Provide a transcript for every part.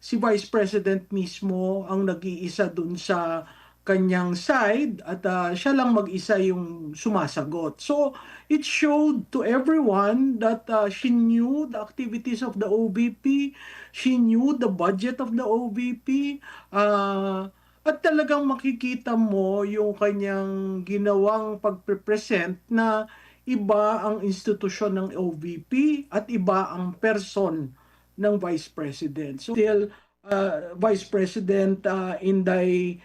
si Vice President mismo ang nag-iisa dun sa kanyang side at siya lang mag-isa yung sumasagot. So it showed to everyone that she knew the activities of the OVP, she knew the budget of the OVP, at talagang makikita mo yung kanyang ginawang pagpe-present na iba ang institusyon ng OVP at iba ang person ng Vice President. So still, Vice President Inday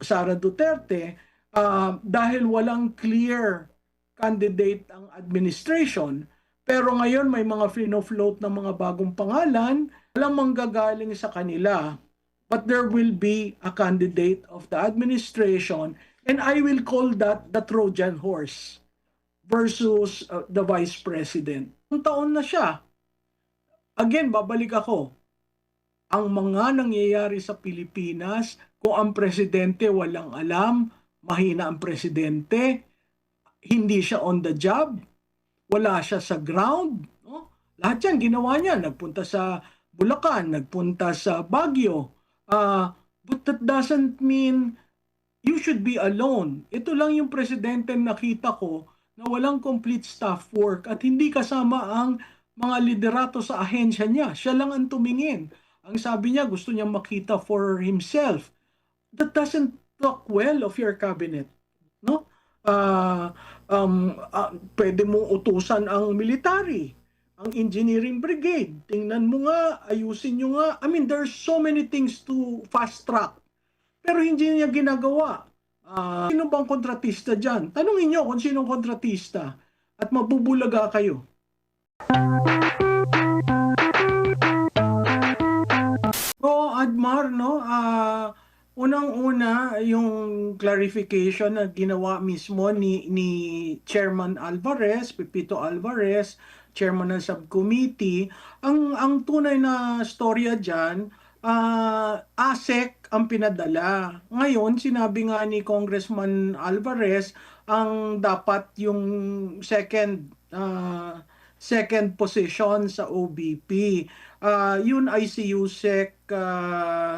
Sara Duterte, dahil walang clear candidate ang administration, pero ngayon may mga float ng mga bagong pangalan, walang manggagaling sa kanila. But there will be a candidate of the administration, and I will call that the Trojan horse versus the Vice President. Ang taon na siya. Again, babalik ako. Ang mga nangyayari sa Pilipinas, kung ang presidente walang alam, mahina ang presidente, hindi siya on the job, wala siya sa ground, no? Lahat yan ginawa niya. Nagpunta sa Bulacan, nagpunta sa Baguio. But that doesn't mean you should be alone. Ito lang yung presidente nakita ko na walang complete staff work at hindi kasama ang mga liderato sa ahensya niya. Siya lang ang tumingin. Ang sabi niya, gusto niya makita for himself. That doesn't talk well of your cabinet. No? Pwede mong utusan ang military, ang engineering brigade. Tingnan mo nga, ayusin nyo nga. I mean, there's so many things to fast track. Pero hindi niya ginagawa. Sino bang kontratista dyan? Tanungin nyo kung sinong kontratista at mabubulaga kayo. Admar, no? Unang-una, yung clarification na ginawa mismo ni Chairman Alvarez, Pepito Alvarez, Chairman ng subcommittee, ang tunay na storya diyan, ASEC ang pinadala. Ngayon, sinabi nga ni Congressman Alvarez, ang dapat yung second position sa OBP. Yun ay si Yusek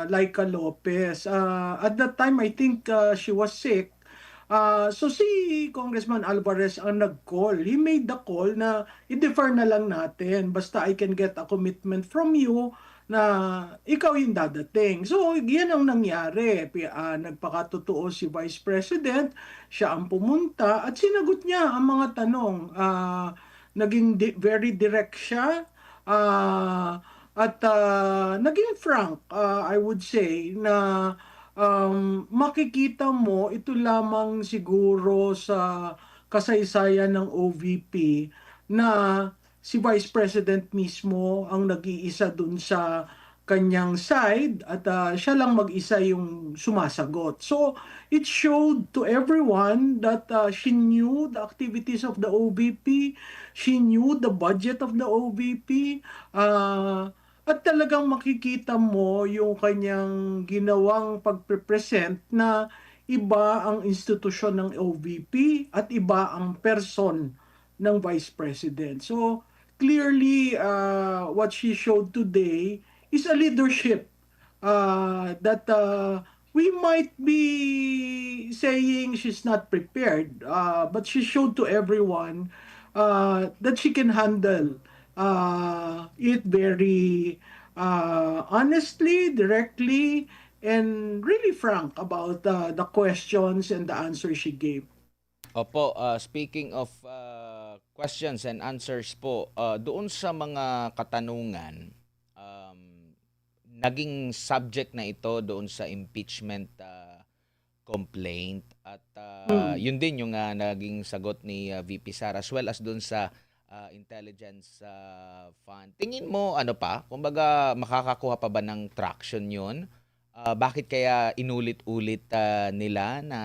Laika Lopez. At that time, I think she was sick. So si Congressman Alvarez ang nag-call. He made the call na i-defer na lang natin. Basta I can get a commitment from you na ikaw yung dadating. So yan ang nangyari. Nagpakatotoo si Vice President. Siya ang pumunta at sinagot niya ang mga tanong. Naging very direct siya. At naging frank, I would say, na makikita mo ito lamang siguro sa kasaysayan ng OVP na si Vice President mismo ang nag-iisa dun sa kanyang side at siya lang mag-isa yung sumasagot. So it showed to everyone that she knew the activities of the OVP, she knew the budget of the OVP, at talagang makikita mo yung kanyang ginawang pagpe-present na iba ang institusyon ng OVP at iba ang person ng Vice President. So clearly, what she showed today is a leadership that we might be saying she's not prepared, but she showed to everyone that she can handle it very honestly, directly, and really frank about the questions and the answers she gave. Opo, speaking of questions and answers po, doon sa mga katanungan, naging subject na ito doon sa impeachment complaint at yun din yung naging sagot ni VP Sara as well as doon sa intelligence fund. Tingin mo ano pa? Kumbaga makakakuha pa ba ng traction yun? Bakit kaya inulit-ulit nila na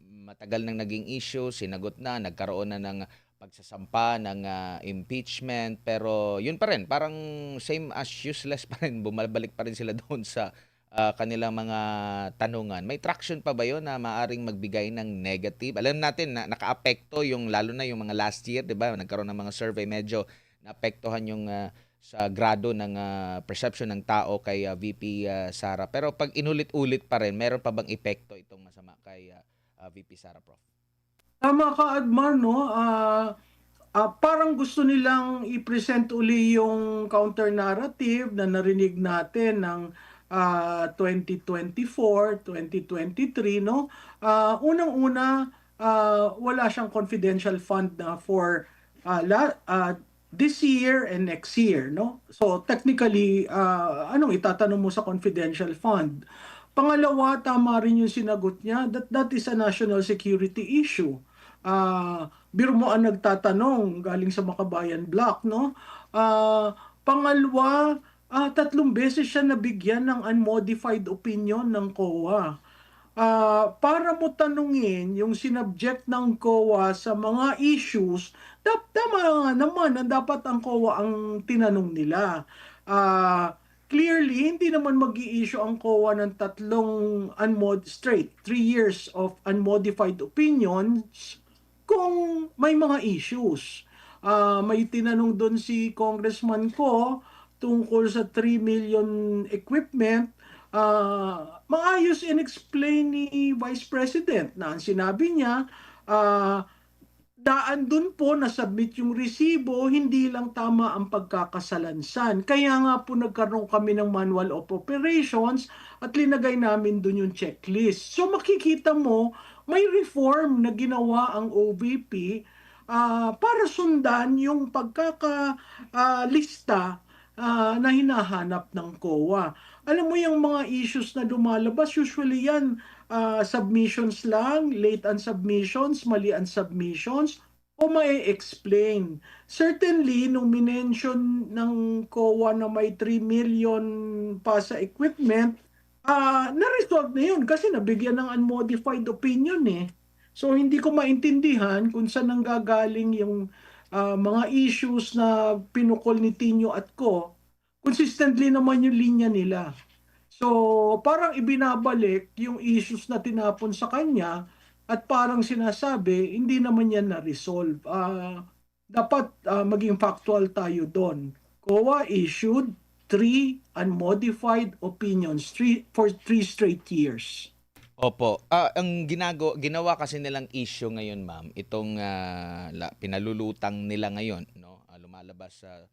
matagal nang naging issue, sinagot na, nagkaroon na ng pagsasampa ng impeachment, pero yun pa rin, parang same as useless pa rin, bumabalik pa rin sila doon sa kanilang mga tanungan. May traction pa ba yun na maaring magbigay ng negative? Alam natin na nakaapekto yung, lalo na yung mga last year, di ba? Nagkaroon ng mga survey, medyo naapektuhan yung sa grado ng perception ng tao kay VP Sara. Pero pag inulit-ulit pa rin, meron pa bang epekto itong masama kay VP Sara, Prof? Tama ka, Admar, no? Parang gusto nilang i-present uli yung counter-narrative na narinig natin ng 2024, 2023, no? Unang-una, wala siyang confidential fund na for this year and next year, no? So technically, anong itatanong mo sa confidential fund? Pangalawa, tama rin yung sinagot niya that that is a national security issue. Biro mo ang nagtatanong galing sa Makabayan Block, no? Pangalawa, 3 beses siya nabigyan ng unmodified opinion ng COA. Para mo tanungin yung sinubject ng COA sa mga issues, tama nga naman na dapat ang COA ang tinanong nila. Clearly, hindi naman mag-i-issue ang COA ng 3 years of unmodified opinions kung may mga issues. May tinanong doon si Congressman ko tungkol sa 3 million equipment. Maayos in-explain ni Vice President na ang sinabi niya, daan dun po na submit yung resibo, hindi lang tama ang pagkakasalansan. Kaya nga po nagkaroon kami ng Manual of Operations at linagay namin dun yung checklist. So makikita mo, may reform na ginawa ang OVP para sundan yung pagkakalista na hinahanap ng COA. Alam mo yung mga issues na lumalabas, usually yan, submissions lang, late ang submissions, mali ang submissions, o may explain. Certainly, nung minention ng COA na may 3 million pa sa equipment, na-resolve na yun kasi nabigyan ng unmodified opinion eh. So, hindi ko maintindihan kung saan nanggagaling yung mga issues na pinukol ni Tinio at ko. Consistently naman yung linya nila. So, parang ibinabalik yung issues na tinapon sa kanya at parang sinasabi, hindi naman yan na-resolve. Dapat maging factual tayo doon. COA issued 3 unmodified opinions for 3 straight years. Opo. Ang ginawa kasi nilang issue ngayon, ma'am, itong pinalulutang nila ngayon, no? Lumalabas sa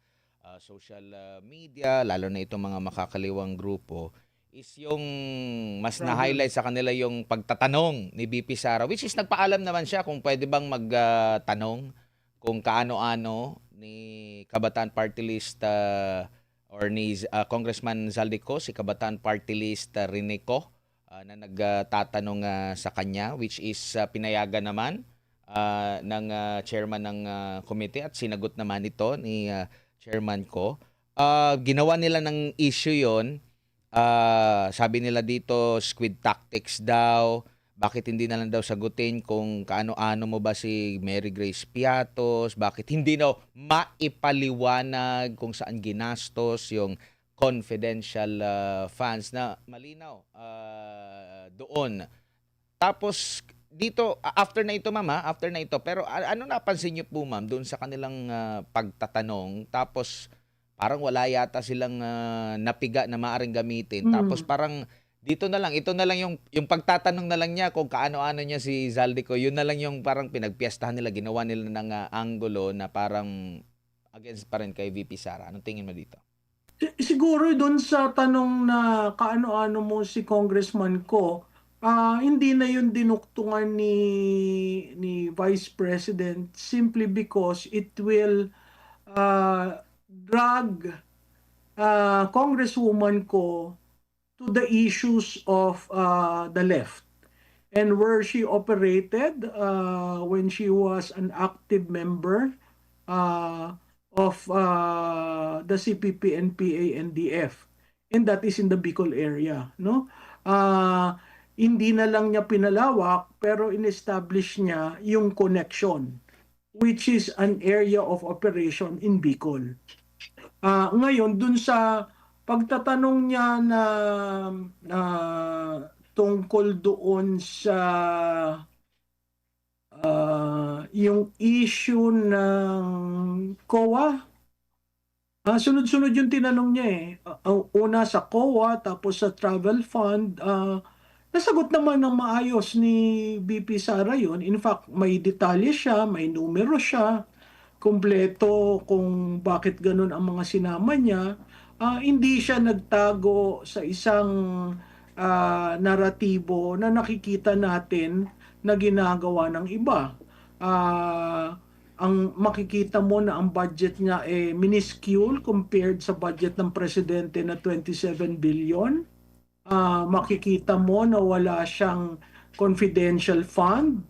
social media, lalo na itong mga makakaliwang grupo, is yung mas na-highlight sa kanila yung pagtatanong ni VP Sara, which is nagpaalam naman siya kung pwede bang magtanong kung kaano-ano ni Kabataan Party List or ni Congressman Zaldico, si Kabataan Party List Rene Co, na nagtatanong sa kanya, which is pinayagan naman ng chairman ng committee at sinagot naman ito ni chairman ko. Ginawa nila ng issue yon. Sabi nila dito, squid tactics daw. Bakit hindi na lang daw sagutin kung kaano-ano mo ba si Mary Grace Piatos? Bakit hindi daw maipaliwanag kung saan ginastos yung confidential funds na malinaw doon. Tapos dito, after na ito, ma'am, after na ito, pero ano napansin niyo po, ma'am, doon sa kanilang pagtatanong, tapos parang wala yata silang napiga na maaring gamitin. Tapos parang dito na lang, ito na lang yung pagtatanong na lang niya kung kaano-ano niya si Zaldico, yun na lang yung parang pinagpiestahan nila, ginawa nila ng angulo na parang against pa rin kay VP Sara. Anong tingin mo dito? Siguro doon sa tanong na kaano-ano mo si Congressman ko, hindi na yun dinuktungan ni Vice President simply because it will drag Congresswoman ko to the issues of the left and where she operated when she was an active member of the CPP, NPA, NDF, and that is in the Bicol area, no? Hindi na lang niya pinalawak pero in-establish niya yung connection, which is an area of operation in Bicol. Ngayon dun sa pagtatanong niya na tungkol doon sa yung issue ng COA, Sunod-sunod yung tinanong niya eh. Ang una sa COA, tapos sa travel fund. Nasagot naman ng maayos ni BP Sara yun. In fact, may detalye siya, may numero siya, kumpleto kung bakit ganun ang mga sinama niya. Hindi siya nagtago sa isang naratibo na nakikita natin na ginagawa ng iba. Ah, ang makikita mo na ang budget niya minuscule compared sa budget ng presidente na 27 billion. Makikita mo na wala siyang confidential fund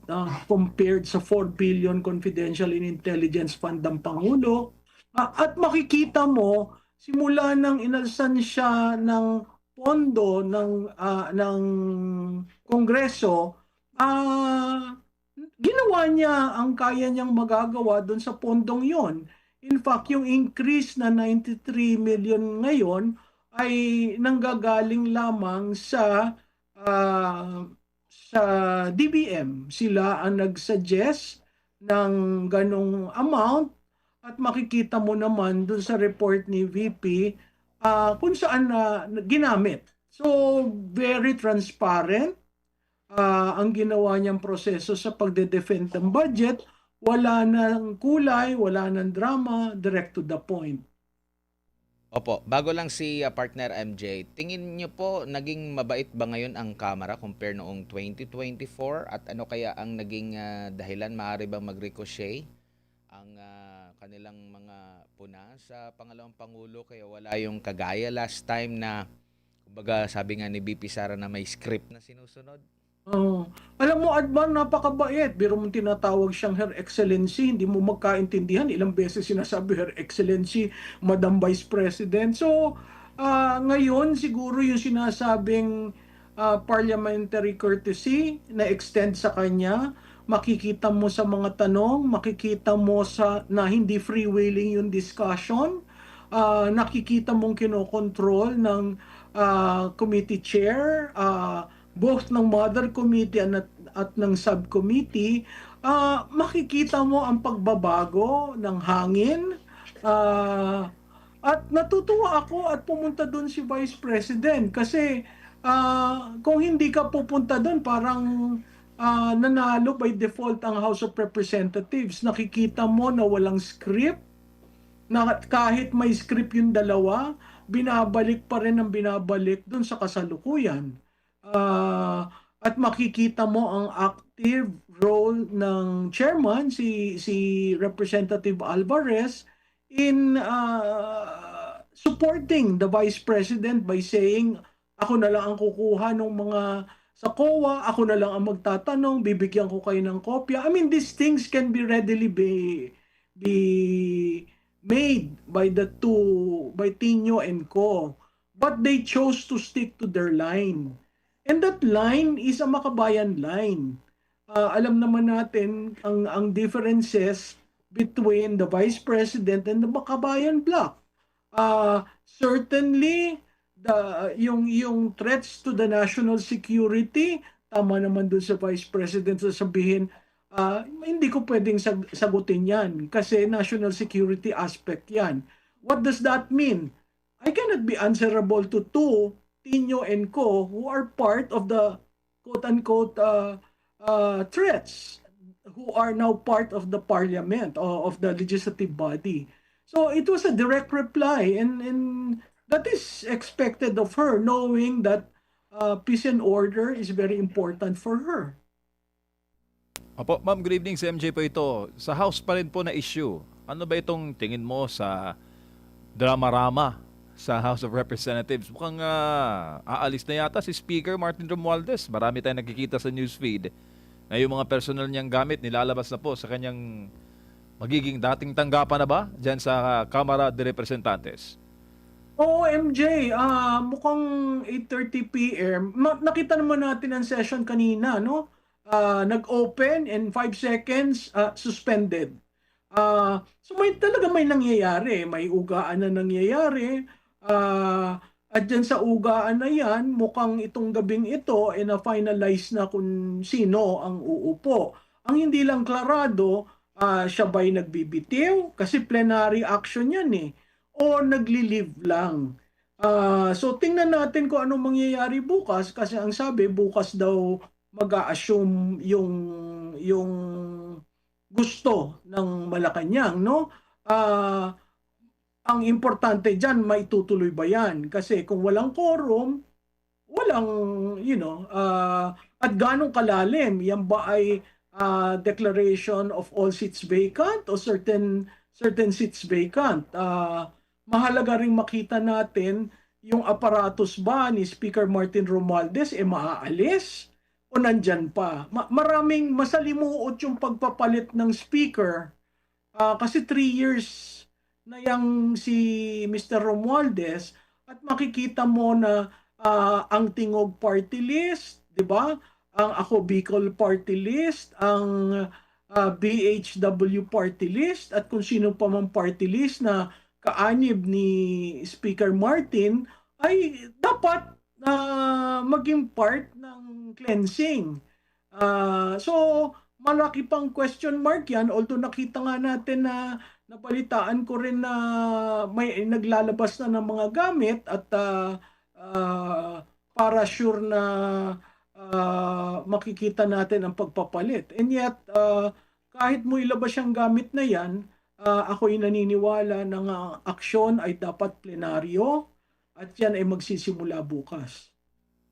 compared sa 4 billion confidential in intelligence fund ng Pangulo. At makikita mo simula nang inalsan siya ng pondo ng Kongreso, ginawa niya ang kaya niyang magagawa doon sa pondong yon. In fact, yung increase na 93 million ngayon ay nanggagaling lamang sa DBM. Sila ang nag-suggest ng ganong amount at makikita mo naman doon sa report ni VP kung saan ginamit. So, very transparent ang ginawa niyang proseso sa pagde-defend ng budget. Wala nang kulay, wala nang drama, direct to the point. Opo, bago lang si partner MJ, tingin niyo po naging mabait ba ngayon ang Kamara compare noong 2024 at ano kaya ang naging dahilan maaari bang mag-ricochet ang kanilang mga puna sa pangalawang pangulo kaya wala yung kagaya last time na kumbaga sabi nga ni BP Sara na may script na sinusunod? Oh, alam mo, Adman, napakabait. Biro mong tinatawag siyang Her Excellency, hindi mo magkaintindihan. Ilang beses sinasabi Her Excellency, Madam Vice President. So, ngayon siguro yung sinasabing parliamentary courtesy na extend sa kanya, makikita mo sa mga tanong, makikita mo sa na hindi freewheeling yung discussion, nakikita mong kinokontrol ng committee chair, both ng mother committee at ng subcommittee. Makikita mo ang pagbabago ng hangin. At natutuwa ako at pumunta doon si Vice President kasi kung hindi ka pupunta doon parang nanalo by default ang House of Representatives. Nakikita mo na walang script, na kahit may script yung dalawa, binabalik pa rin ang binabalik doon sa kasalukuyan. At makikita mo ang active role ng chairman, si Representative Alvarez, in supporting the Vice President by saying, ako na lang ang kukuha ng mga sa COA, ako na lang ang magtatanong, bibigyan ko kayo ng kopya. I mean, these things can be readily be made by by Tino and Co. But they chose to stick to their line. And that line is a makabayan line. Alam naman natin ang differences between the Vice President and the Makabayan Bloc. Certainly, yung threats to the national security, tama naman dun sa Vice President sasabihin, hindi ko pwedeng sagutin yan kasi national security aspect yan. What does that mean? I cannot be answerable to two, Tino and Co, who are part of the quote-unquote threats, who are now part of the parliament or of the legislative body. So it was a direct reply, and that is expected of her, knowing that peace and order is very important for her. Opo, ma'am, good evening. Si MJ po ito. Sa House pa rin po na issue. Ano ba itong tingin mo sa drama-rama sa House of Representatives? Mukhang aalis na yata si Speaker Martin Romualdez. Marami tayong nakikita sa newsfeed na yung mga personal niyang gamit nilalabas na po sa kanyang magiging dating tanggapan na ba dyan sa Kamara de Representantes? Oo, MJ, mukhang 8:30 p.m. Nakita naman natin ang session kanina, no? Nag-open and 5 seconds suspended. So may nangyayari, may ugaan na nangyayari. At dyan sa ugaan na yan, mukhang itong gabing ito na-finalize na kung sino ang uupo. Ang hindi lang klarado, siya ba'y nagbibitiw? Kasi plenary action yan eh. o nagli-live lang. So tingnan natin kung ano mangyayari bukas kasi ang sabi bukas daw mag-a-assume yung gusto ng Malacanang, no? Ah, ang importante diyan maitutuloy ba 'yan? Kasi kung walang quorum, walang at ganong kalalim yan ba ay declaration of all seats vacant o certain seats vacant. Mahalaga ring makita natin yung aparatos ba ni Speaker Martin Romualdez maaalis o nandyan pa. Maraming masalimuot yung pagpapalit ng speaker. Kasi 3 years na yang si Mr. Romualdez at makikita mo na ang Tingog Party List, 'di ba? Ang Ako Bicol Party List, ang BHW Party List at kung sino pa mang party list na kaanib ni Speaker Martin ay dapat maging part ng cleansing. So malaki pang question mark yan, although nakita nga natin na nabalitaan ko rin na may naglalabas na ng mga gamit at para sure na makikita natin ang pagpapalit. And yet, kahit mo ilabas yung gamit na yan, ako'y naniniwala na ang aksyon ay dapat plenaryo at yan ay magsisimula bukas.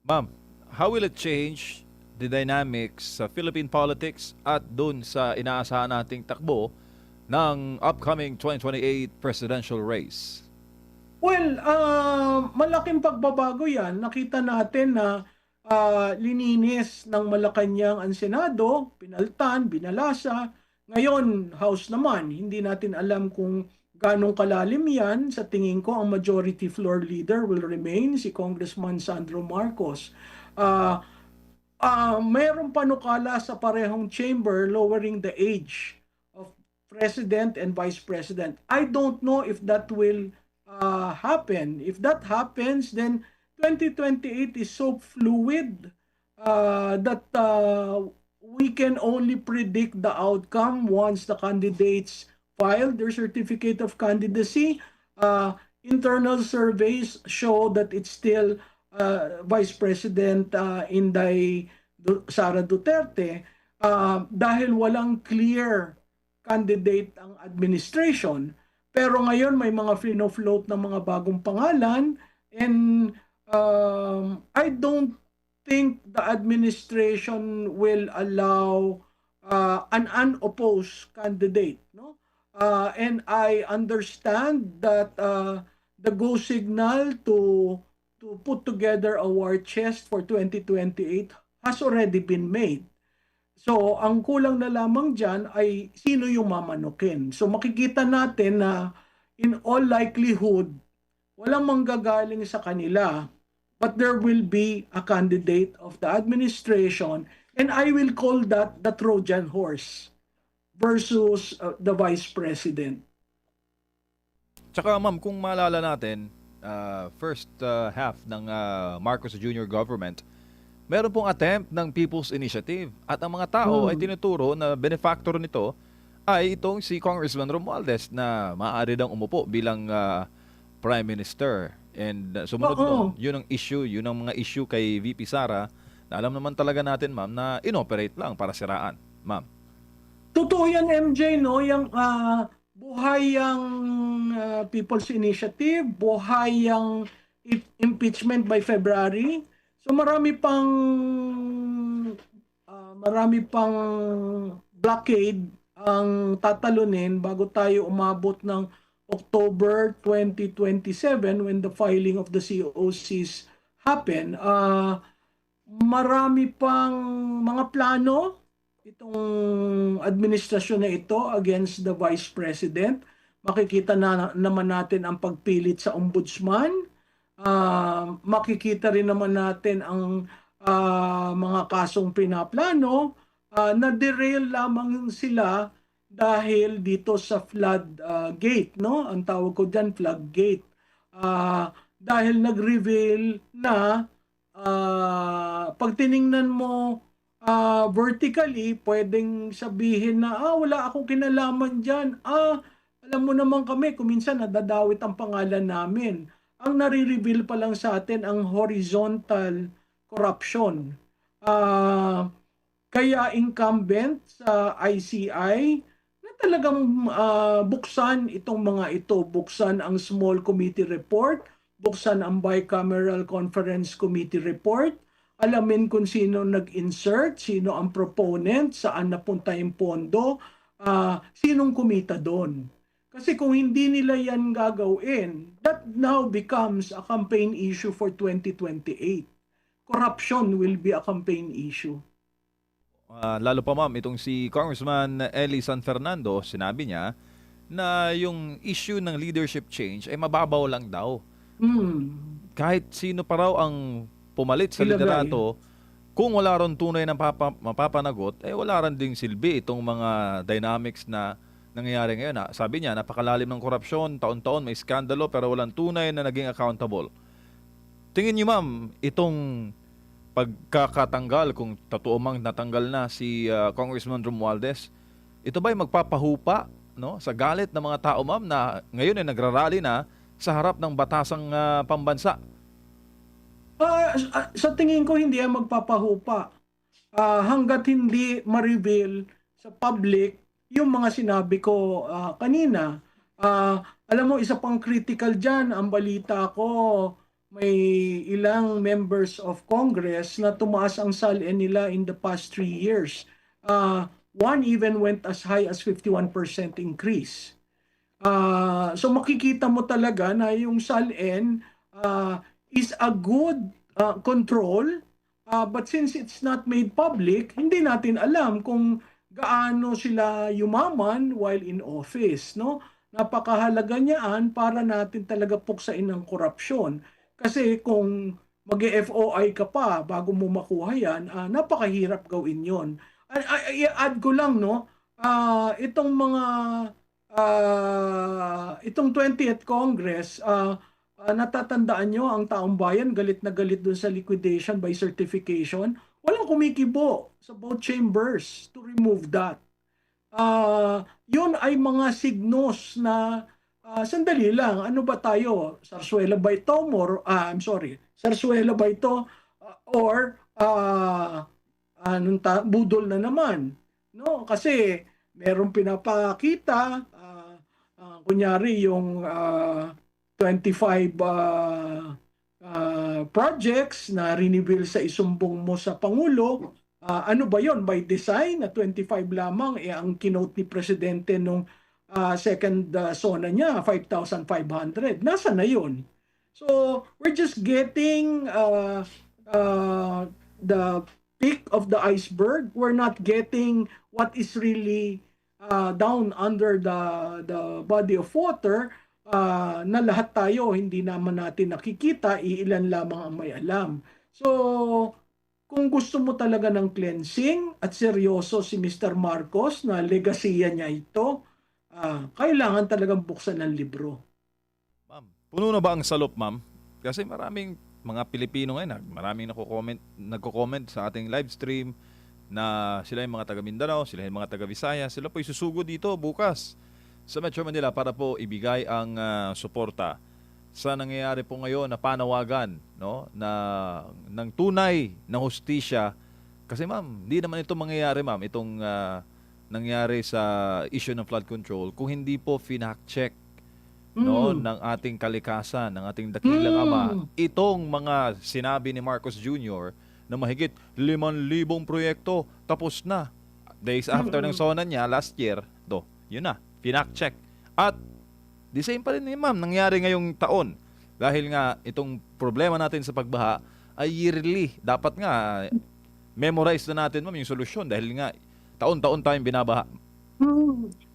Ma'am, how will it change the dynamics sa Philippine politics at dun sa inaasahan nating takbo ng upcoming 2028 presidential race? Well, malaking pagbabago yan. Nakita natin na lininis ng Malacanang ang Senado, pinaltan, binalasa. Ngayon, House naman, hindi natin alam kung ganong kalalim yan. Sa tingin ko, ang majority floor leader will remain si Congressman Sandro Marcos. Mayroong panukala sa parehong chamber lowering the age of President and Vice President. I don't know if that will happen. If that happens, then 2028 is so fluid that we can only predict the outcome once the candidates file their certificate of candidacy. Internal surveys show that it's still Vice President Inday Sara Duterte dahil walang clear candidate ang administration. Pero ngayon may mga fino-float ng mga bagong pangalan and I don't think the administration will allow an unopposed candidate, no? And I understand that the go signal to put together a war chest for 2028 has already been made. So, ang kulang na lamang dyan ay sino yung mamanukin. So, makikita natin na in all likelihood, walang manggagaling sa kanila, but there will be a candidate of the administration and I will call that the Trojan horse versus the Vice President. Tsaka ma'am, kung maalala natin, first half ng Marcos Jr. government, meron pong attempt ng People's Initiative at ang mga tao ay tinuturo na benefactor nito ay itong si Congressman Romualdez na maaari daw umupo bilang Prime Minister. And sumunod doon, yun ang issue, yun ang mga issue kay VP Sara na alam naman talaga natin, ma'am, na inoperate lang para siraan, ma'am. Totoo yan, MJ, no? Yung buhay yung People's Initiative, buhay yung impeachment by February. So marami pang blockade ang tatalunin bago tayo umabot ng October 2027 when the filing of the COCs happen. Marami pang mga plano itong administrasyon na ito against the Vice President. Makikita naman natin ang pagpilit sa ombudsman. Makikita rin naman natin ang mga kasong pinaplano na derail lamang sila dahil dito sa flood gate, no? Ang tawag ko diyan flood gate. Dahil nag-reveal na pag tiningnan mo vertically, pwedeng sabihin na wala akong kinalaman diyan. Alam mo naman kami, kung minsan nadadawit ang pangalan namin. Ang nare-reveal pa lang sa atin ang horizontal corruption. Ah, kaya incumbent sa ICI na talagang buksan itong mga ito, buksan ang small committee report, buksan ang bicameral conference committee report, alamin kung sino nag-insert, sino ang proponent, saan napunta yung pondo, sinong kumita doon. Kasi kung hindi nila yan gagawin, that now becomes a campaign issue for 2028. Corruption will be a campaign issue. Lalo pa ma'am, itong si Congressman Eli San Fernando, sinabi niya na yung issue ng leadership change ay mababaw lang daw. Kahit sino pa raw ang pumalit sa Ilagay. liderato, kung wala ron tunay na mapapanagot, wala rin ding silbi itong mga dynamics na nangyayari ngayon. Sabi niya, napakalalim ng korupsyon, taon-taon may skandalo pero walang tunay na naging accountable. Tingin niyo ma'am, itong pagkakatanggal, kung totoo mang natanggal na si Congressman Romualdez, ito ba'y magpapahupa, no, sa galit ng mga tao ma'am na ngayon ay nagrarally na sa harap ng batasang pambansa? Sa tingin ko hindi yan magpapahupa. Hanggat hindi ma-reveal sa public yung mga sinabi ko kanina. Alam mo, isa pang critical dyan, ang balita ko, may ilang members of Congress na tumaas ang SALN nila in the past 3 years. One even went as high as 51% increase. So makikita mo talaga na yung SALN is a good control, but since it's not made public, hindi natin alam kung gaano sila yumaman while in office, no? Napakahalaga niyan para natin talaga puksain ng korupsyon. Kasi kung mag-FOI ka pa bago mo makuha yan, napakahirap gawin yon. I-add ko lang, no, itong mga itong 20th Congress, natatandaan nyo ang taong bayan galit na galit dun sa liquidation by certification. Walang kumikibo sa both chambers to remove that. Yun ay mga signos na sandali lang, ano ba tayo? Sarsuela ba ito? Sarsuela ba ito? Or budol na naman? No? Kasi merong pinapakita, kunyari yung 25 projects na reveal sa isumbong mo sa Pangulo. Ano ba yon? By design, na 25 lamang, ang kinote ni Presidente nung second zona niya, 5,500. Nasa na yun? So, we're just getting the peak of the iceberg. We're not getting what is really down under the body of water, na lahat tayo hindi naman natin nakikita, iilan lamang ang may alam. So, kung gusto mo talaga ng cleansing at seryoso si Mr. Marcos na legasiya niya ito, kailangan talagang buksan ng libro. Ma'am, puno na ba ang salop, ma'am? Kasi maraming mga Pilipino ngayon, maraming nagko-comment sa ating live stream na sila yung mga taga Mindanao, sila yung mga taga Visaya, sila po isusugo dito bukas sa Metro Manila para po ibigay ang suporta sa nangyayari po ngayon na panawagan, no, na ng tunay na hustisya. Kasi ma'am, hindi naman ito mangyayari, ma'am, itong nangyari sa issue ng flood control kung hindi po finact-check, no, ng ating kalikasan, ng ating dakilang ama, itong mga sinabi ni Marcos Jr. na mahigit 5,000 proyekto tapos na. Days after ng SONA niya last year, yun na, finact-check. At the same pa rin ma'am, nangyari ngayong taon. Dahil nga itong problema natin sa pagbaha ay yearly. Dapat nga memorize na natin, ma'am, yung solusyon dahil nga taon-taon tayong binabaha.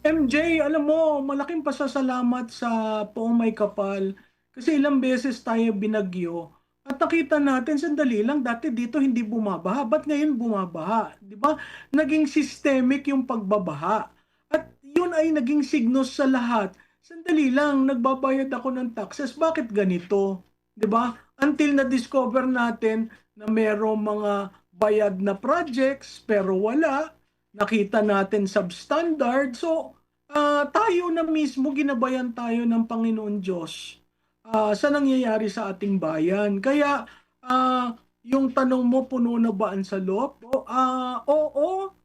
MJ, alam mo, malaking pasasalamat sa Poong May Kapal kasi ilang beses tayo binagyo at nakita natin, sandali lang, dati dito hindi bumabaha. Ba't ngayon bumabaha? Di ba? Naging systemic yung pagbabaha. At yun ay naging signos sa lahat. Sandali lang, nagbabayad ako ng taxes. Bakit ganito? 'Di ba? Until na-discover natin na merong mga bayad na projects pero wala. Nakita natin substandard. So, tayo na mismo, ginabayan tayo ng Panginoon Diyos sa nangyayari sa ating bayan. Kaya yung tanong mo, puno na ba ang salop? Oo,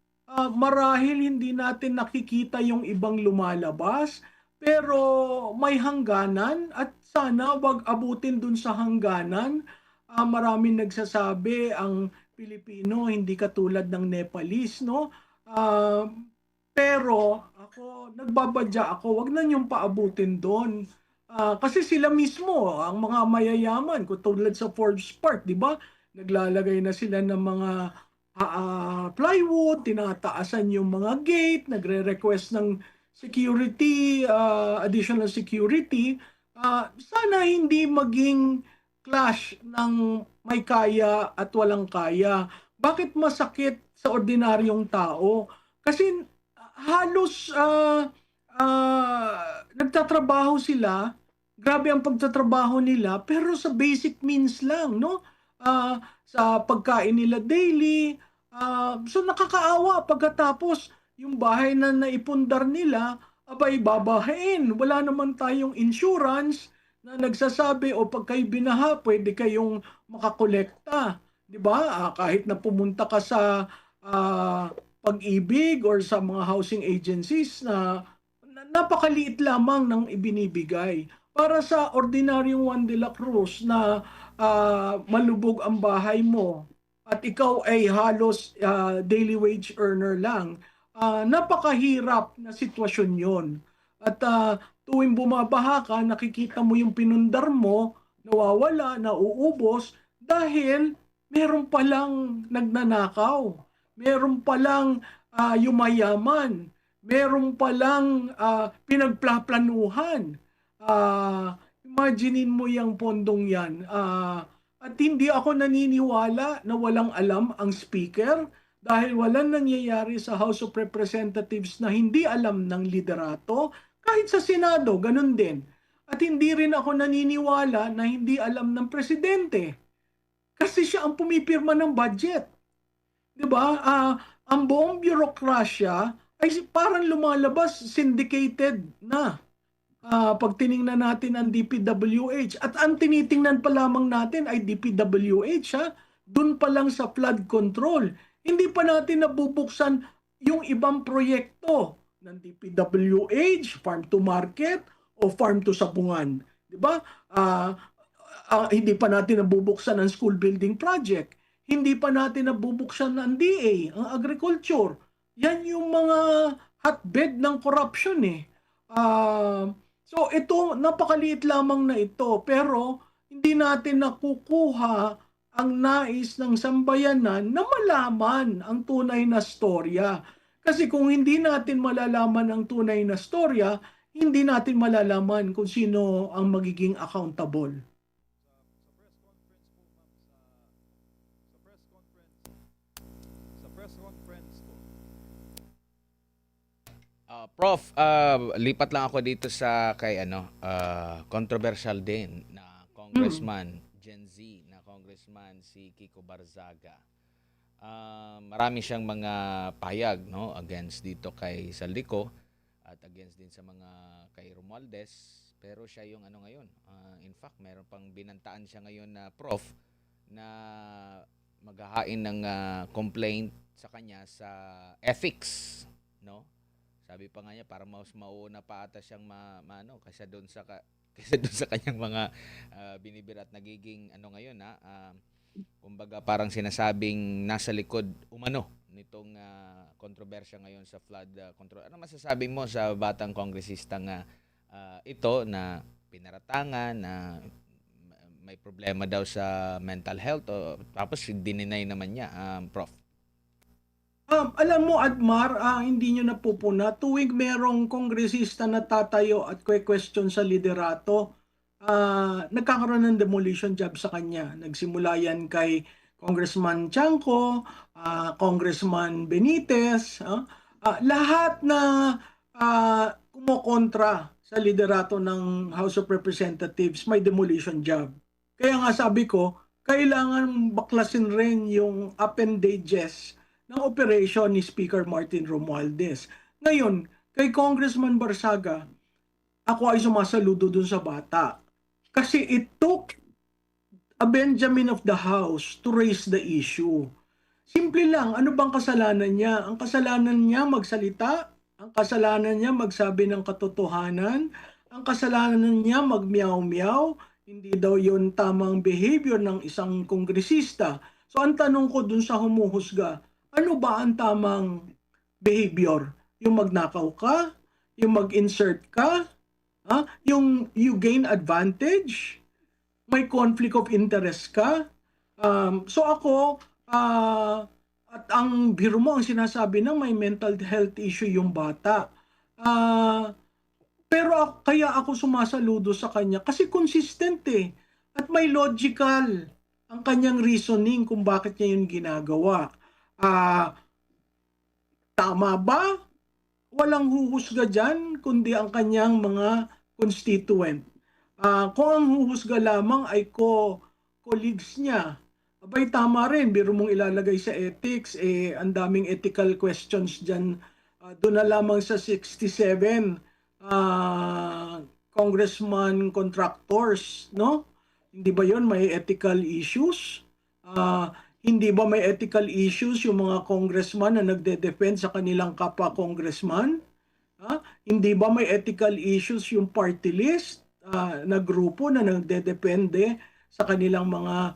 marahil hindi natin nakikita yung ibang lumalabas, pero may hangganan at sana wag abutin dun sa hangganan. Maraming nagsasabi ang Pilipino hindi katulad ng Nepalese, no? Ah, pero ako, nagbabadya ako, wag na niyong paabutin doon. Kasi sila mismo, ang mga mayayaman, tulad sa Forbes Park, di ba? Naglalagay na sila ng mga plywood, tinataasan yung mga gate, nagre-request ng security, additional security. Sana hindi maging clash ng may kaya at walang kaya. Bakit masakit sa ordinaryong tao? Kasi halos nagtatrabaho sila, grabe ang pagtatrabaho nila, pero sa basic means lang, no? Sa pagkain nila daily. So nakakaawa pagkatapos yung bahay na naipundar nila, abay babahain. Wala naman tayong insurance na nagsasabi o pag kayo binaha, pwede kayong makakolekta. 'Di ba? Kahit na pumunta ka sa Pag-ibig or sa mga housing agencies na napakaliit lamang ng ibinibigay. Para sa ordinaryong Juan de la Cruz na malubog ang bahay mo at ikaw ay halos daily wage earner lang, napakahirap na sitwasyon yon. At tuwing bumabaha ka, nakikita mo yung pinundar mo, nawawala, nauubos, dahil meron palang nagnanakaw, meron palang yumayaman, meron palang pinagplaplanuhan. Imaginein mo yung pondong yan. At hindi ako naniniwala na walang alam ang speaker dahil walang nangyayari sa House of Representatives na hindi alam ng liderato. Kahit sa Senado, ganun din. At hindi rin ako naniniwala na hindi alam ng presidente. Kasi siya ang pumipirma ng budget. 'Di ba? Ang buong bureaucracia ay parang lumalabas syndicated na. Pag tiningnan natin ang DPWH at ang tinitingnan pa lamang natin ay DPWH, doon pa lang sa flood control. Hindi pa natin nabubuksan yung ibang proyekto ng DPWH, farm to market o farm to sabungan, 'di ba? Hindi pa natin nabubuksan ang school building project. Hindi pa natin nabubuksan ang DA, ang agriculture. Yan yung mga hotbed ng corruption eh. So ito, napakaliit lamang na ito, pero hindi natin nakukuha ang nais ng sambayanan na malaman ang tunay na storya. Kasi kung hindi natin malalaman ang tunay na storya, hindi natin malalaman kung sino ang magiging accountable. Prof, lipat lang ako dito sa kay controversial din na congressman, Gen Z na congressman si Kiko Barzaga. Marami siyang mga payag, no, against dito kay Saldico at against din sa mga kay Romualdez, pero siya yung ngayon. In fact, meron pang binantaan siya ngayon na prof na maghahain ng complaint sa kanya sa ethics, no? Sabi pa nga niya para mas mauna pa ata siyang kaysa doon sa kanyang mga binibira at nagiging ngayon kumbaga parang sinasabing nasa likod nitong kontrobersya ngayon sa flood control. Ano masasabi mo sa batang kongresistang ito na pinaratangan na may problema daw sa mental health tapos dininay naman niya, Prof? Alam mo, Admar, hindi nyo napupuna. Tuwing merong kongresista na tatayo at question sa liderato, nagkakaroon ng demolition job sa kanya. Nagsimula yan kay Congressman Chanco, Congressman Benitez, lahat na kumokontra sa liderato ng House of Representatives may demolition job. Kaya nga sabi ko, kailangan baklasin rin yung appendages ng operasyon ni Speaker Martin Romualdez. Ngayon, kay Congressman Barsaga, ako ay sumasaludo dun sa bata. Kasi it took a Benjamin of the House to raise the issue. Simple lang, ano bang kasalanan niya? Ang kasalanan niya magsalita, ang kasalanan niya magsabi ng katotohanan, ang kasalanan niya magmiyaw-miyaw, hindi daw yon tamang behavior ng isang kongresista. So ang tanong ko dun sa humuhusga, ano ba ang tamang behavior? Yung magnakaw ka? Yung mag-insert ka? Yung you gain advantage? May conflict of interest ka? So ako, at ang biro mo, ang sinasabi ng may mental health issue yung bata. Pero kaya ako sumasaludo sa kanya kasi consistent eh. At may logical ang kanyang reasoning kung bakit niya yun ginagawa. Tama ba? Walang huhusga dyan, kundi ang kanyang mga constituent. Kung ang huhusga lamang ay colleagues niya, abay tama rin, biro mong ilalagay sa ethics, ang daming ethical questions dyan. Doon na lamang sa 67 congressman contractors, no? Hindi ba yon may ethical issues? Hindi ba may ethical issues yung mga congressman na nagde-defend sa kanilang kapwa-congressman? Hindi ba may ethical issues yung party list na grupo na nagdedepende sa kanilang mga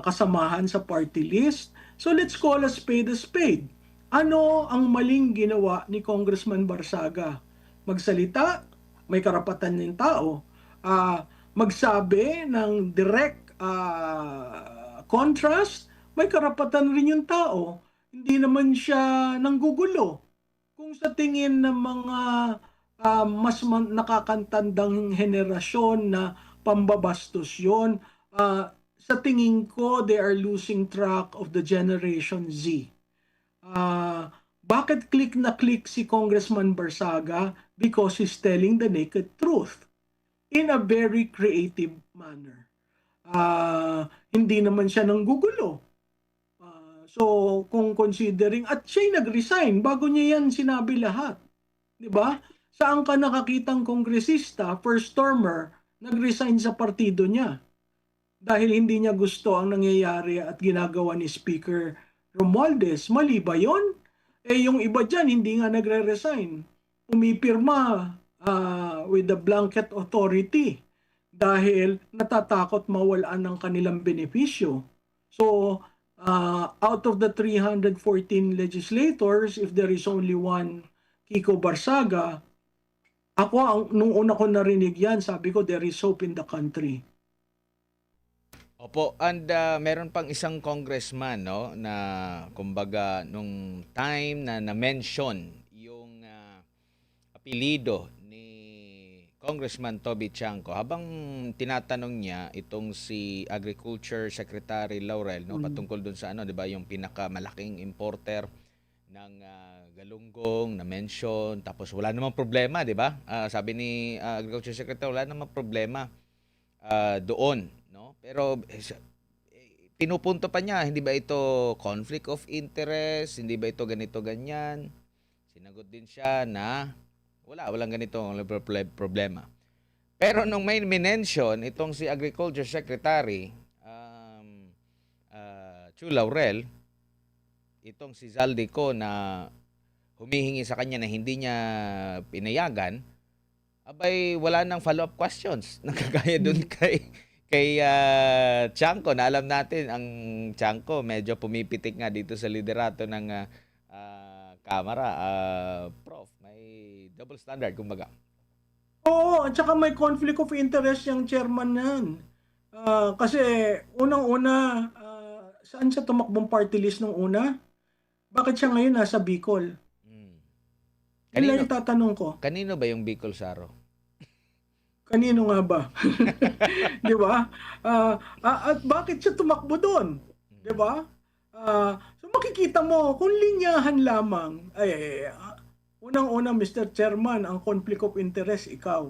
kasamahan sa party list? So let's call a spade a spade. Ano ang maling ginawa ni Congressman Barsaga? Magsalita, may karapatan ng tao. Magsabi ng direct contrast, may karapatan rin yung tao. Hindi naman siya nanggugulo. Kung sa tingin ng mga mas nakakantandang henerasyon na pambabastos yon, sa tingin ko, they are losing track of the Generation Z. Bakit click na click si Congressman Barsaga? Because he's telling the naked truth in a very creative manner. Hindi naman siya nanggugulo. So, kung considering, at siya'y nag-resign, bago niya yan sinabi lahat. Diba? Saan ka nakakitang kongresista, first termer, nag-resign sa partido niya? Dahil hindi niya gusto ang nangyayari at ginagawa ni Speaker Romualdez. Mali ba yun? Yung iba dyan, hindi nga nagre-resign. Umipirma with the blanket authority dahil natatakot mawalan ng kanilang benepisyo. So, out of the 314 legislators, if there is only one Kiko Barsaga, nung una ko narinig yan, sabi ko, there is hope in the country. Opo, and meron pang isang congressman, no, na kumbaga nung time na na-mention yung apelido ni Congressman Toby Chanco, habang tinatanong niya itong si Agriculture Secretary Laurel, no, patungkol dun sa 'di ba, yung pinakamalaking importer ng galunggong na mention, tapos wala namang problema, 'di ba? Sabi ni Agriculture Secretary, wala namang problema doon, no? Pero pinupunto pa niya, hindi ba ito conflict of interest? Hindi ba ito ganito ganyan? Sinagot din siya na walang ganito problema. Pero nung may mention itong si Agriculture Secretary Chu Laurel, itong si Zaldico na humihingi sa kanya na hindi niya pinayagan, abay wala nang follow-up questions. Nakagaya dun kay Chanco, na alam natin ang Chanco medyo pumipitik nga dito sa liderato ng Kamara. Prof, may double standard kumbaga. Oo, at saka may conflict of interest yung chairman yan. Kasi unang-una, saan siya tumakbong party list nung una? Bakit siya ngayon nasa Bicol? Yun lang yung tatanong ko. Kanino ba yung Bicol, Saro? Kanino nga ba? Di ba? At bakit siya tumakbo doon? Di ba? So makikita mo, kung linyahan lamang, unang-una, Mr. Chairman, ang conflict of interest, ikaw.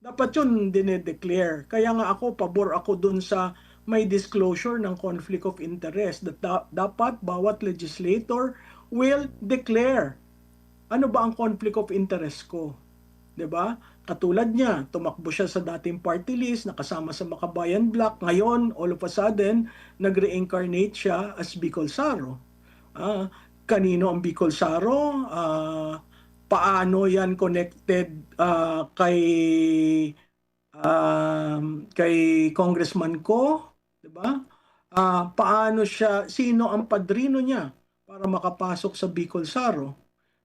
Dapat yun dinedeclare. Kaya nga ako, pabor ako dun sa may disclosure ng conflict of interest. Dapat bawat legislator will declare ano ba ang conflict of interest ko? 'Di ba? Katulad niya, tumakbo siya sa dating party list, nakasama sa Makabayan Bloc. Ngayon, all of a sudden, nag-reincarnate siya as Bicol Saro. Ah, kanino ang Bicol Saro? Paano yan connected kay Congressman Ko, 'di ba? Paano siya, sino ang padrino niya para makapasok sa Bicol Saro?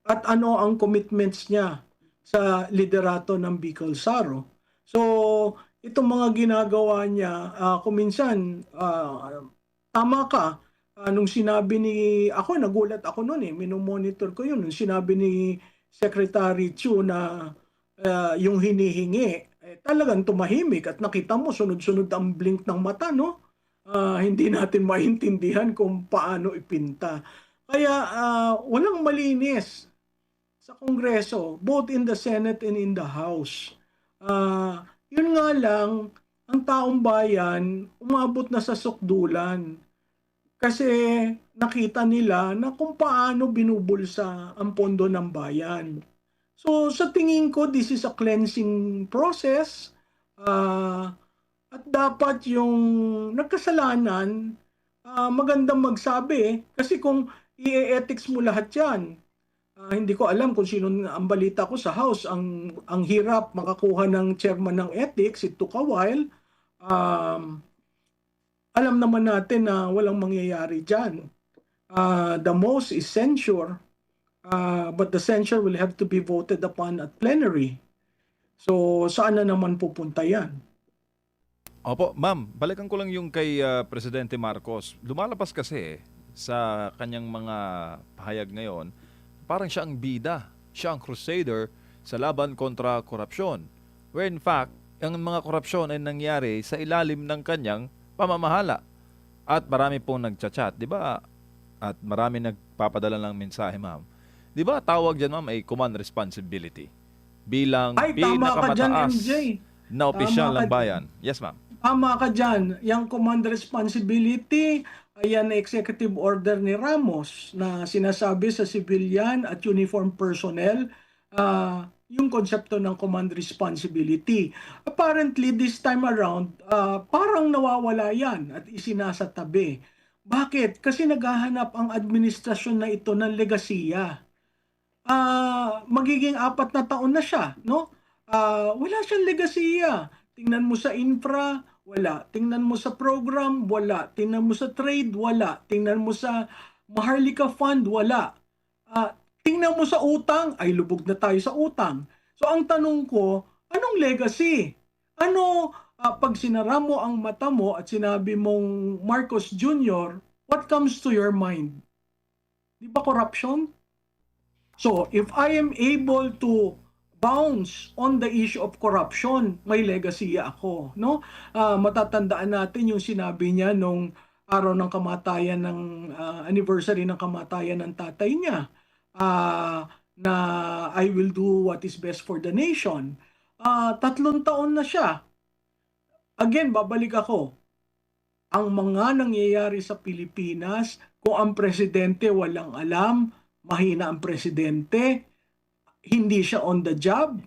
At ano ang commitments niya sa liderato ng Bicol Saro? So, itong mga ginagawa niya, kung minsan, tama ka, nung sinabi ako nagulat ako noon minomonitor ko yun, nung sinabi ni Secretary Chu na yung hinihingi, talagang tumahimik at nakita mo sunod-sunod ang blink ng mata, no? Hindi natin maintindihan kung paano ipinta. Kaya walang malinis sa Kongreso, both in the Senate and in the House. Yun nga lang, ang taong bayan umabot na sa sukdulan. Kasi nakita nila na kung paano binubulsa ang pondo ng bayan. So sa tingin ko, this is a cleansing process. At dapat yung nagkasalanan, magandang magsabi. Kasi kung i-ethics mo lahat yan, hindi ko alam kung sino ang balita ko sa House. Ang hirap makakuha ng chairman ng ethics. It took a while. Alam naman natin na walang mangyayari dyan. The most is censure. But the censure will have to be voted upon at plenary. So, saan na naman pupunta yan? Opo, ma'am, balikan ko lang yung kay Presidente Marcos. Lumalabas kasi sa kanyang mga pahayag ngayon, parang siya ang bida, siya ang crusader sa laban kontra korupsyon. Where in fact, ang mga korupsyon ay nangyari sa ilalim ng kanyang pamamahala. At marami pong nagchat-chat, di ba? At marami nagpapadala ng mensahe, ma'am. Di ba tawag dyan, ma'am, ay command responsibility bilang Ay, tama ka dyan, pinakamataas MJ. na opisyal Tama ng ka bayan. Yes, ma'am. Tama ka dyan. Yung command responsibility, ayan na executive order ni Ramos na sinasabi sa civilian at uniform personnel, yung konsepto ng command responsibility. Apparently, this time around, parang nawawala yan at isinasatabi. Bakit? Kasi naghahanap ang administrasyon na ito ng legasiya. Magiging 4 na taon na siya, no? Wala siyang legasiya. Tingnan mo sa infra, wala. Tingnan mo sa program, wala. Tingnan mo sa trade, wala. Tingnan mo sa Maharlika Fund, wala. Tingnan mo sa utang, ay lubog na tayo sa utang. So ang tanong ko, anong legacy? Ano, pag sinara mo ang mata mo at sinabi mong Marcos Jr., what comes to your mind? Di ba corruption? So, if I am able to bounce on the issue of corruption, may legacy ako, no? Matatandaan natin yung sinabi niya nung araw ng kamatayan ng anniversary ng kamatayan ng tatay niya, na I will do what is best for the nation. 3 taon na siya. Again, babalik ako. Ang mga nangyayari sa Pilipinas, kung ang presidente walang alam, mahina ang presidente, hindi siya on the job,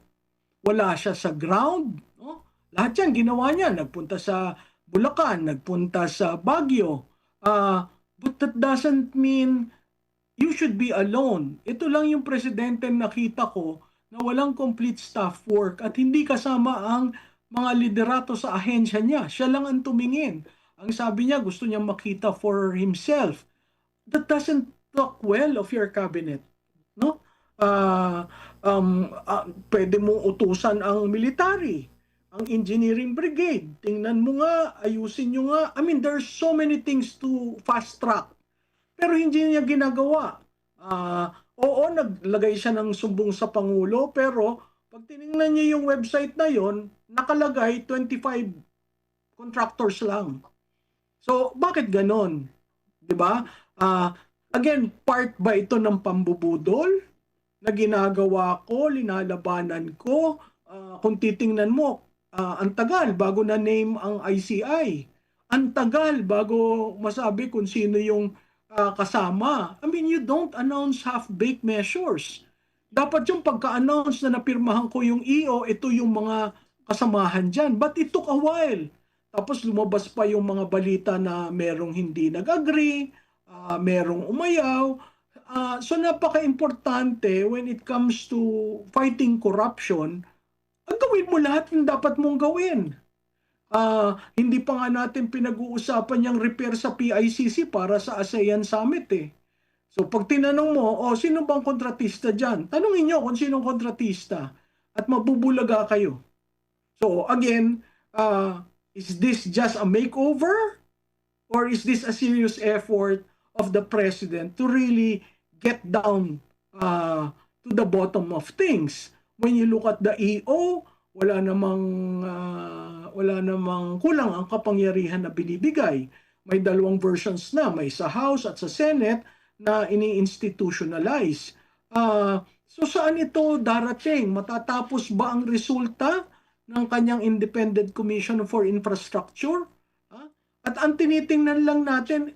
wala siya sa ground, no? Lahat yan ginawa niya, nagpunta sa Bulacan, nagpunta sa Baguio. But that doesn't mean you should be alone. Ito lang yung presidente nakita ko na walang complete staff work at hindi kasama ang mga liderato sa ahensya niya. Siya lang ang tumingin. Ang sabi niya, gusto niya makita for himself. That doesn't talk well of your cabinet, no? Pwede mong utusan ang military, ang engineering brigade. Tingnan mo nga, ayusin nyo nga. I mean, there's so many things to fast track. Pero hindi niya ginagawa. Oo, naglagay siya ng sumbong sa Pangulo, pero pag tinignan niya yung website na yon, nakalagay 25 contractors lang. So, bakit ganon? 'Di ba? Again, part ba ito ng pambubudol na ginagawa ko, linalabanan ko? Kung titingnan mo, ang tagal bago na name ang ICI. Ang tagal bago masabi kung sino yung kasama. I mean, you don't announce half-baked measures. Dapat yung pagka-announce na napirmahan ko yung EO, ito yung mga kasamahan dyan. But it took a while. Tapos lumabas pa yung mga balita na merong hindi nag-agree, merong umayaw. So napaka-importante when it comes to fighting corruption, gawin mo lahat ng dapat mong gawin. Hindi pa nga natin pinag-uusapan yung repair sa PICC para sa ASEAN Summit eh. So pag tinanong mo, sino bang kontratista dyan? Tanungin nyo kung sinong kontratista at mabubulaga kayo. So again, is this just a makeover or is this a serious effort of the president to really get down to the bottom of things? When you look at the EO, wala namang kulang ang kapangyarihan na binibigay. May dalawang versions na, may sa House at sa Senate na ini-institutionalize. So saan ito darating? Matatapos ba ang resulta ng kanyang Independent Commission for Infrastructure? At ang tinitingnan lang natin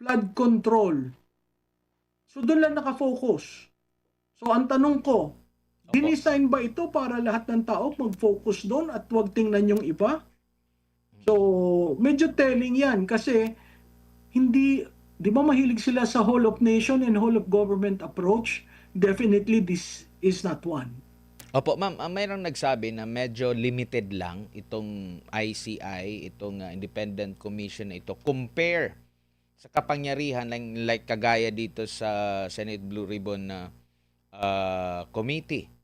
flood control. So doon lang nakafocus. So ang tanong ko, dinisign ba ito para lahat ng tao mag-focus doon at huwag tingnan yung iba? So medyo telling yan kasi hindi, di ba mahilig sila sa whole of nation and whole of government approach? Definitely this is not one. Opo, ma'am, mayroong nagsabi na medyo limited lang itong ICI, itong Independent Commission na ito, compare sa kapangyarihan like kagaya dito sa Senate Blue Ribbon na committee.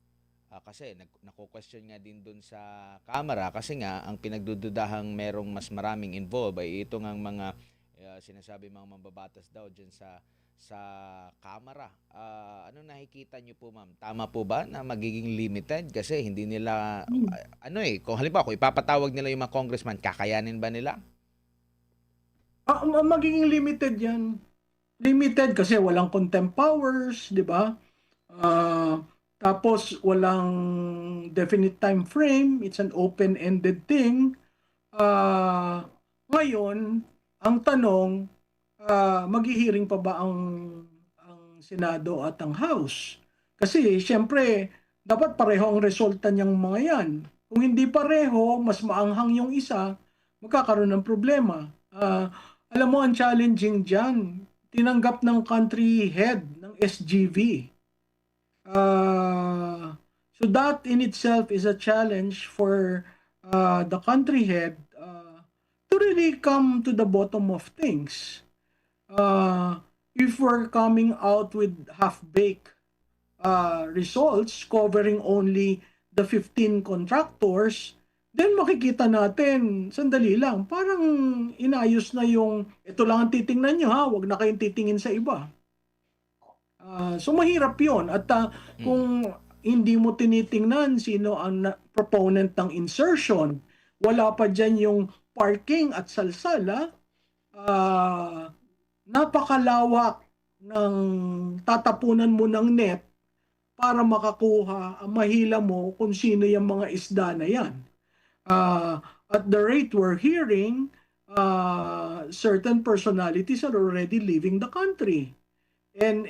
Kasi nako-question nga din dun sa Kamara kasi nga ang pinagdududahang merong mas maraming involved ay ito ngang mga sinasabi mga mambabatas daw dyan sa Kamara. Ano nakikita nyo po, ma'am? Tama po ba na magiging limited? Kasi hindi nila, kung halimbawa, kung ipapatawag nila yung mga congressman, kakayanin ba nila? Magiging limited yan. Limited kasi walang contempt powers, di ba? Tapos walang definite time frame. It's an open-ended thing. Ngayon, ang tanong, maghihiring pa ba ang Senado at ang House? Kasi siyempre, dapat pareho ang resulta niyang mga yan. Kung hindi pareho, mas maanghang yung isa, magkakaroon ng problema. Alam mo, ang challenging dyan, tinanggap ng country head ng SGV. So that in itself is a challenge for the country head to really come to the bottom of things. If we're coming out with half-baked results covering only the 15 contractors, then makikita natin, sandali lang, parang inayos na yung, ito lang ang titingnan nyo ha, wag na kayong titingin sa iba. So mahirap yun. At kung hindi mo tinitingnan sino ang proponent ng insertion, wala pa dyan yung parking at salsala, napakalawak ng tatapunan mo ng net para makakuha ang mahila mo kung sino yung mga isda na yan. At the rate we're hearing, certain personalities are already leaving the country and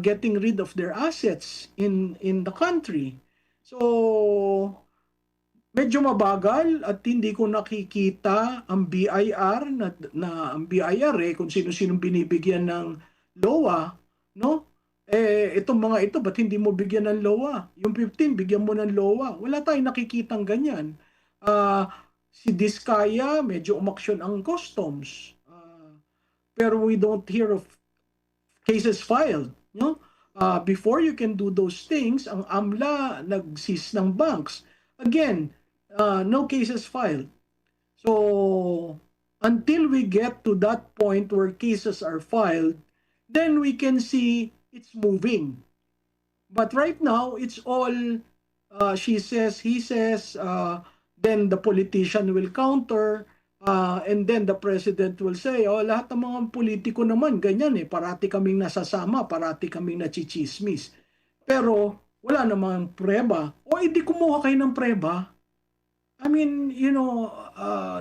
getting rid of their assets in the country. So medyo mabagal at hindi ko nakikita ang BIR na ang BIR kung sino-sino binibigyan ng LOA, no? Itong mga ito, ba't hindi mo bigyan ng LOA? Yung 15, bigyan mo ng LOA. Wala tayong nakikitang ganyan. Si Diskaya, medyo umaksyon ang customs. Pero we don't hear of cases filed. No? Before you can do those things, ang AMLA nag-seize ng banks. Again, no cases filed. So, until we get to that point where cases are filed, then we can see it's moving. But right now, it's all she says, he says, then the politician will counter, and then the president will say, lahat ng mga politiko naman, ganyan parati kaming nasasama, parati kaming nachichismis. Pero wala namang preba. Hindi kumuha kayo ng preba. I mean,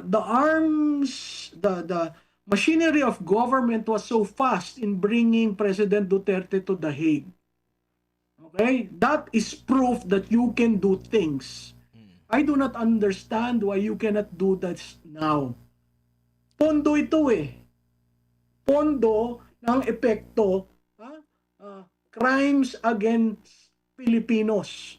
the arms, the machinery of government was so fast in bringing President Duterte to The Hague. Okay? That is proof that you can do things. I do not understand why you cannot do that now. Pondo ito eh. Pondo ng epekto, crimes against Filipinos.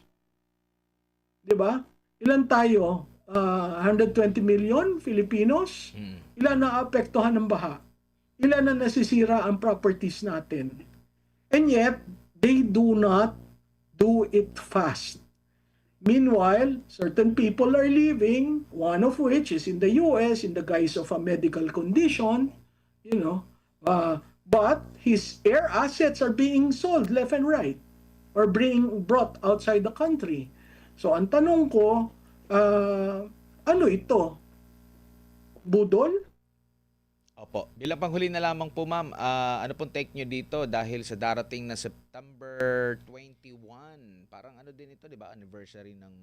'Di ba? Ilan tayo? 120 million Filipinos? Ilan na apektuhan ng baha? Ilan na nasisira ang properties natin? And yet, they do not do it fast. Meanwhile, certain people are leaving, one of which is in the US in the guise of a medical condition, but his air assets are being sold left and right or being brought outside the country. So ang tanong ko, ano ito? Budol? Opo. Bilang panghuli na lamang po, ma'am, ano pong take nyo dito dahil sa darating na September 21, parang ano din ito, di ba? Anniversary ng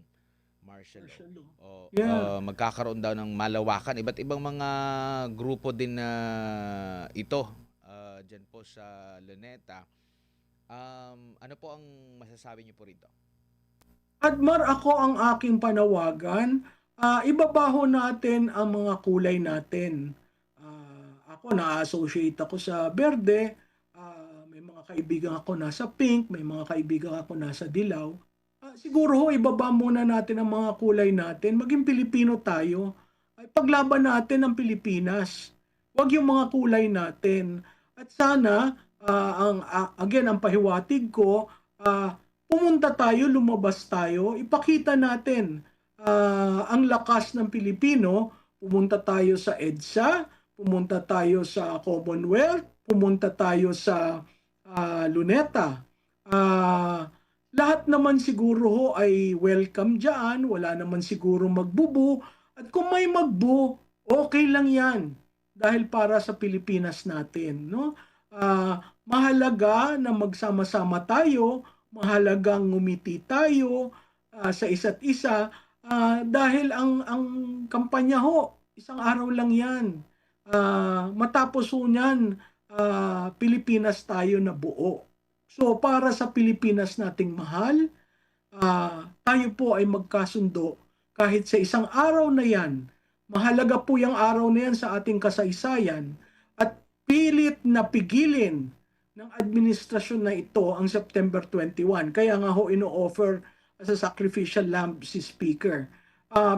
martial law. Yeah. Magkakaroon daw ng malawakan. Iba't ibang mga grupo din na ito dyan po sa Luneta. Ano po ang masasabi nyo po rito? Admar, ako ang aking panawagan, ibabaho natin ang mga kulay natin. Ako, na-associate ako sa berde, may mga kaibigan ako nasa pink, may mga kaibigan ako nasa dilaw. Siguro ibaba muna natin ang mga kulay natin, maging Pilipino tayo, ay paglaban natin ang Pilipinas. Huwag yung mga kulay natin. At sana, ang pahiwatig ko, pumunta tayo, lumabas tayo, ipakita natin ang lakas ng Pilipino, pumunta tayo sa EDSA, pumunta tayo sa Commonwealth, pumunta tayo sa Luneta. Lahat naman siguro ho ay welcome dyan, wala naman siguro magbubu, at kung may magbu, okay lang yan, dahil para sa Pilipinas natin. No? Mahalaga na magsama-sama tayo, mahalagang ngumiti tayo sa isa't isa, dahil ang kampanya ho, isang araw lang yan. Matapos ho niyan, Pilipinas tayo na buo. So para sa Pilipinas nating mahal, tayo po ay magkasundo kahit sa isang araw na yan. Mahalaga po yung araw na yan sa ating kasaysayan at pilit na pigilin ng administrasyon na ito ang September 21. Kaya nga ho ino-offer as a sacrificial lamb si Speaker.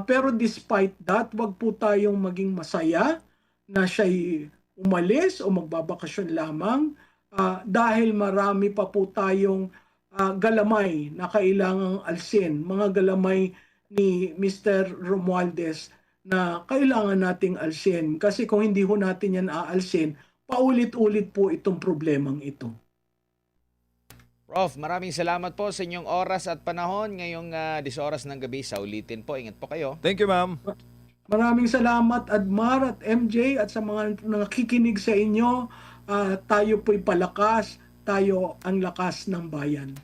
Pero despite that, wag po tayong maging masaya na siya'y umalis o magbabakasyon lamang dahil marami pa po tayong galamay na kailangang alsin, mga galamay ni Mr. Romualdez na kailangan nating alsin. Kasi kung hindi ho natin yan aalsin, paulit-ulit po itong problemang ito. Prof, maraming salamat po sa inyong oras at panahon ngayong 10 oras ng gabi. Sa ulitin po, ingat po kayo. Thank you, ma'am. Maraming salamat, Admar at MJ, at sa mga nakikinig sa inyo. Tayo po'y palakas, tayo ang lakas ng bayan.